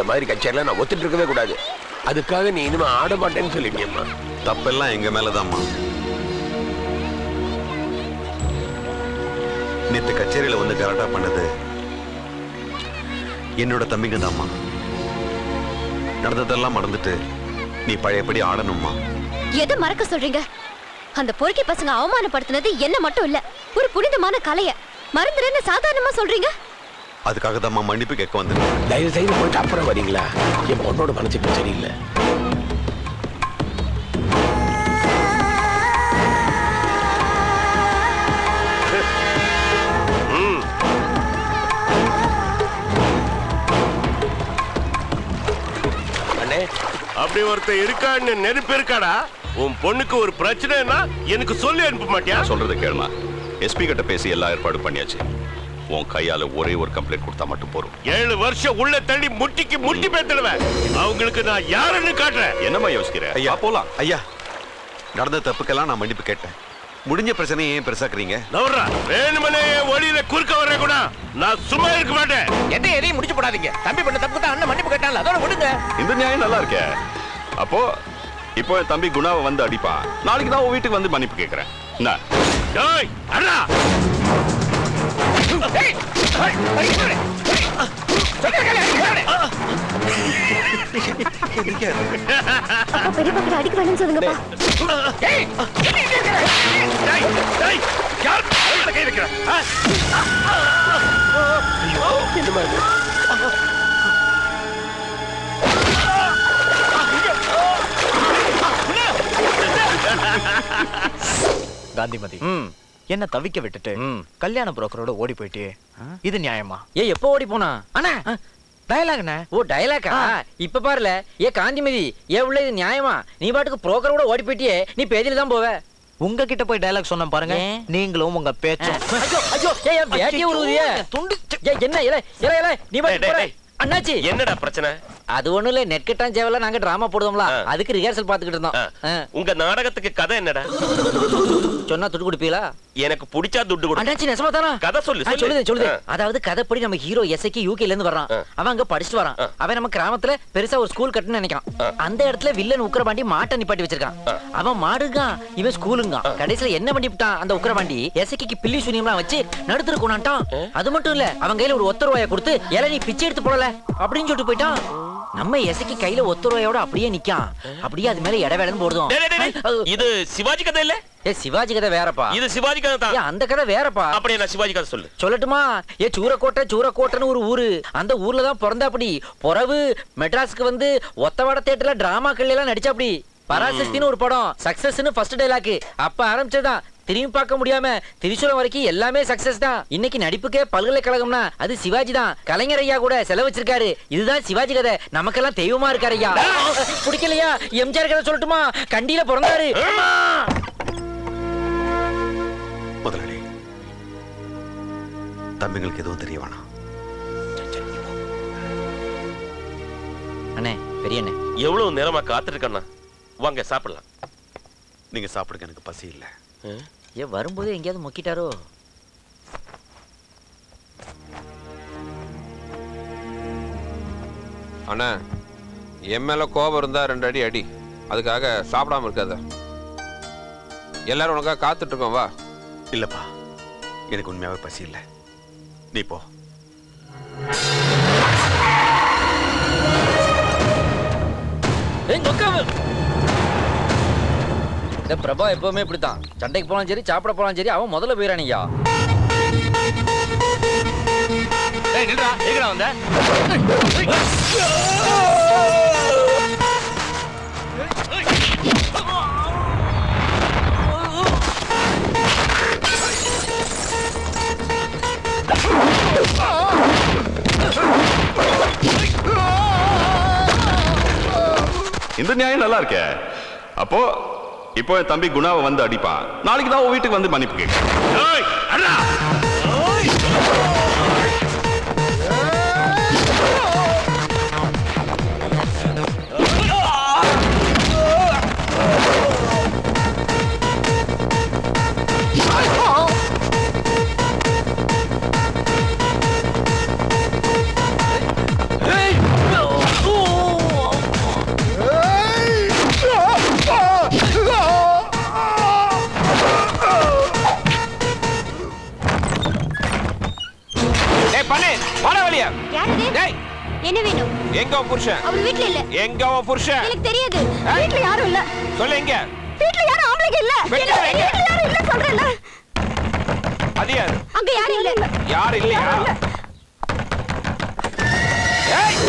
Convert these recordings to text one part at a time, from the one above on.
இந்த மாதிரி கச்சேரிலாம் நான் ஒத்துட்டு இருக்கவே கூடாது. அதுக்காக நீ இனிமே ஆட மாட்டேன்னு சொல்லிட்டியம்மா. தப்பெல்லாம் எங்க மேலதான்மா. நேத்து கச்சேரியில வந்து கரெக்டா பண்ணது என்னோட தம்பிங்க தான்மா. நடந்ததெல்லாம் மறந்துட்டு நீ பழையபடி ஆடணும்மா. எதை மறக்க சொல்றீங்க? அந்த பொறுக்கி பசங்க அவமானப்படுத்தினது என்ன மட்டும் இல்ல, ஒரு புனிதமான கலைய மறந்துடுன்னு சாதாரணமா சொல்றீங்க. அதுக்காக தான் மன்னிப்பு கேட்க வந்தேன். தயவு செய்து போயிட்டு அப்புறம் வரீங்களா? என் பொண்ணோட மனசு இப்ப சரியில்லை. அப்படி ஒருத்தர் இருக்கான்னு நெருப்பு இருக்காடா? உன் பொண்ணுக்கு ஒரு பிரச்சனைனா எனக்கு சொல்லி அனுப்ப மாட்டியா? சொல்றதை கேளுமா. எஸ்பி கிட்ட பேசி எல்லா ஏற்பாடு பண்ணியாச்சு. உன் கையால ஒரே ஒரு கம்ப்ளைண்ட் கொடுத்தா மட்டும் போதும். 7 வருஷம் உள்ள தள்ளி முட்டிக்கு முட்டி பேத்துடுவேன். அவங்களுக்கு நான் யாருன்னு காட்டுறேன். என்னமா யோசிக்கிறேன்? ஐயா போலாம். ஐயா, நடந்த தப்புக்கெல்லாம் நான் மன்னிப்பு கேட்டேன். முடிஞ்ச பிரச்சனையை ஏன் பெருசாக்குறீங்க? நவரா, வேணுமனே வழியில குறுக்க வர கூட நான் சும்மா இருக்க மாட்டேன். என்ன எதையும் முடிச்சு போடாதீங்க. தம்பி பண்ண தப்புக்கு தான் அண்ணன் மன்னிப்பு கேட்டால, அதோட விடுங்க. இந்த நியாயம் நல்லா இருக்கே. அப்போ இப்போ என் தம்பி குணாவை வந்து அடிப்பான். நாளைக்கு தான் உன் வீட்டுக்கு வந்து மன்னிப்பு கேட்கிறேன். என்ன? டேய் அண்ணா, பெரியப்பா அடிக்க வேணும்னு சொல்லுங்கப்பா. கை வைக்கிற காந்திமதி என்ன தவிக்க விட்டுட்டு கல்யாண புரோக்கரோட ஓடி போயிட்டு இது நியாயமா? எப்போ ஓடி போனா அண்ணா? டயலாக்ண்ணே. ஓ டயலாக்கா? இப்ப பாருல காந்திமதி, உள்ள இது நியாயமா? நீ பாட்டுக்கு புரோக்கரோட ஓடி போயிட்டியே, நீ பேதியில தான் போவ. உங்ககிட்ட போய் டயலாக் சொன்ன பாருங்க, நீங்களும் உங்க பேச்சும். வேட்டிய உருவுறிய துண்டு. என்ன இல இல இல நீ பாட்டு அண்ணாச்சி. என்னடா பிரச்சனை? அது ஒண்ணு இல்ல, நெட் கட்டான் சேவல நாங்க டிராமா போடுவோம்ல, அதுக்கு ரிஹர்சல் பாத்துக்கிட்டு இருந்தோம். உங்க நாடகத்துக்கு கதை என்னடா? சொன்னா துட்டு கொடுப்பீங்களா? எனக்கு பிடிச்சா துட்டு கொடு. அண்ணாச்சி நெசமா தானா? கதை சொல்லு. சொல்லுது. அதாவது கதைப்படி நம்ம ஹீரோ எஸ்ஐக்கு யூகேல இருந்து வரான். அவன் அங்க படிச்சுட்டு வரான். அவன் நம்ம கிராமத்துல பெருசா ஒரு ஸ்கூல் கட்டணும்னு நினைக்கிறான். அந்த இடத்துல வில்லன் உக்கிரபாண்டி மாட்டை நிப்பாட்டி வச்சிருக்கான். அவன் மாடுங்க, இவன் ஸ்கூலுங்க. கடைசியில என்ன பண்ணிவிட்டான் அந்த உக்கிரபாண்டி? எஸ்ஐக்கு பில்லி சூனியம்லாம் வச்சு நடுத்துற கொண்டான்ட்டான். அது மட்டும் இல்ல, அவன் கையில ஒரு ஒத்த ரூபாயை கொடுத்து நீ பிச்சை எடுத்து போடல அப்படின்னு சொல்லிட்டு போயிட்டான். நம்ம எசைக்கு கையில ஒத்த ரூபாயோட அப்படியே நிக்கான். அப்படியே அது மேல இடவேளன்னு போடுதோம். இது சிவாஜி கதை இல்ல? சிவாஜி கதை வேறப்பா. இது சிவாஜி கதை தான். அந்த கதை வேறப்பா. அப்படியே நான் சிவாஜி கதை சொல்லட்டுமா? சூரக்கோட்டைன்னு ஒரு ஊரு. அந்த ஊர்ல தான் பிறந்தாப்படி. பொறவு மெட்ராஸ்க்கு வந்து ஒத்தவாட தியேட்டர்ல டிராமாக்கள் எல்லாம் நடிச்சாப்படி. பராசக்தின்னு ஒரு படம் சக்சஸ்னு ஃபர்ஸ்ட் டைலாக் அப்ப ஆரம்பிச்சதுதான். திரும்பி பார்க்க முடியாம திரிசூலம் வரைக்கும் எல்லாமே சக்சஸ் தான். இன்னைக்கு நடிப்புக்கே பல்கலைக்கழகம்னா அது சிவாஜி தான். கலைஞர் ஐயா கூட செலவு வச்சிருக்காரு. இதுதான் சிவாஜி கதை. நமக்கெல்லாம் தெய்வமா இருக்காரு ஐயா. பிடிக்கலையா? எம்ஜிஆர் கதை சொல்லட்டுமா? கண்டியில பிறந்தாரு. முதலாளி, தம்பிங்களுக்கு எதுவும் தெரிய வேணாம். அண்ணே, பெரிய அண்ணே, எவ்வளவு நேரமா காத்துட்டு இருக்கண்ணா? வாங்க சாப்பிடலாம். நீங்க சாப்பிடுங்க, எனக்கு பசி இல்லை. வரும்போது எங்கேயாவது முக்கிட்டாரோ? அண்ணா, என் மேல கோபம் இருந்தா 2 அடி அடி. அதுக்காக சாப்பிடாம இருக்காத. எல்லாரும் உனக்காக காத்துட்டு இருக்கோம். வா. இல்லப்பா, எனக்கு உண்மையாவே பசி இல்லை. நீ போ. பிரபா எப்பவுமே இப்படித்தான். சண்டைக்கு போனாலும் சரி, சாப்பிட போனாலும் சரி, அவன் முதல்ல போயிடானியா. இந்த நியாயம் நல்லா இருக்கே. அப்போ இப்போ என் தம்பி குணாவை வந்து அடிப்பான். நாளைக்கு தான் உன் வீட்டுக்கு வந்து மன்னிப்பு கேட்க. பண்ணு வர வெளிய. யாரு டேய் என்ன வேணும்? எங்க உன் புருஷன்? அவர் வீட்ல இல்ல. எங்க உன் புருஷன்? எனக்கு தெரியாது. ஏய். வீட்ல யாரும் இல்ல. சொல்லு எங்க? வீட்ல யாரும் ஆம்பளைங்க இல்ல. வீட்ல யாரும் இல்ல சொல்றேன்ல. அது யாரு? அங்க யாரும் இல்ல. யார் இல்லையா? ஏய்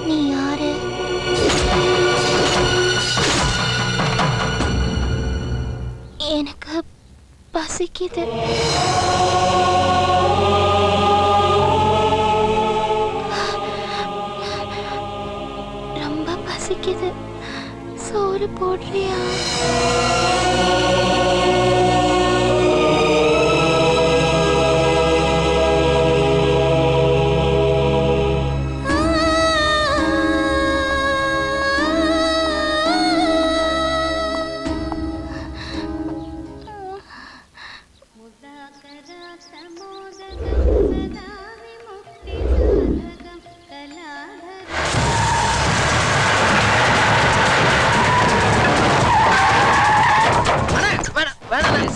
நீ யாரு? எனக்கு பசிக்குது. ரொம்ப பசிக்குது. சோறு போடுறியா?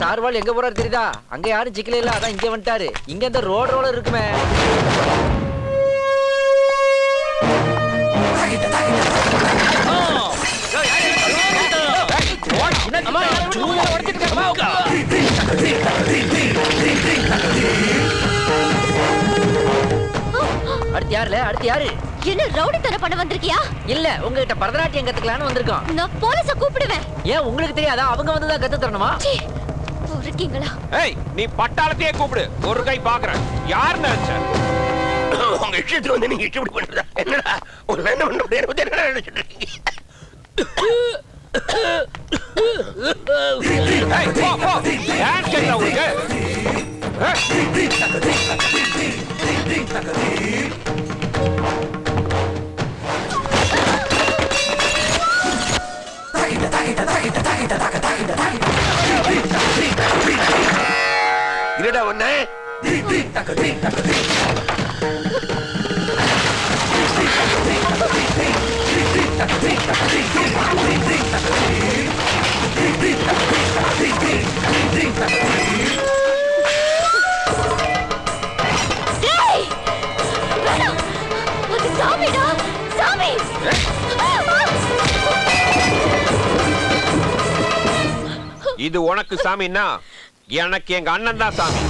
சார்வால் எங்க போறாரு தெரியுதா? அங்க யாரும் சிக்கல இல்ல, அதான் இங்க வந்துட்டாரு. இங்க இந்த ரோலர் இருக்குமே. அடுத்து யாருல? அடுத்து யாரு? என்ன ரவுடித்தனம் பண்ண வந்திருக்கியா? இல்ல, உங்ககிட்ட பரதநாட்டியம் கத்துக்கலான்னு வந்திருக்கோம். நான் போலீஸ கூப்பிடுவேன். ஏன் உங்களுக்கு தெரியாதா? அவங்க வந்துதான் கத்து தரணுமா? சீ, இருக்கீங்களா? ஏய் நீ பட்டாளத்தையே கூப்பிடு, ஒரு கை பாக்குறேன். யார் நினைச்ச? உங்க இஷ்டத்துக்கு வந்து நீங்க இஷ்டப்படி பண்றதா? என்னடா ஒரு என்ன பண்ண முடியாது? என்ன நினைச்சிட்டு இருக்கீங்க? ஏய் போ போ. ஏன் கேக்குற உங்களுக்கு? என்னடா ஒண்ணு? டேய்! வேணாம். அது சாமிடா, சாமி. இது உனக்கு சாமின்னா எனக்கு எங்க அண்ணன் தான் சாமி.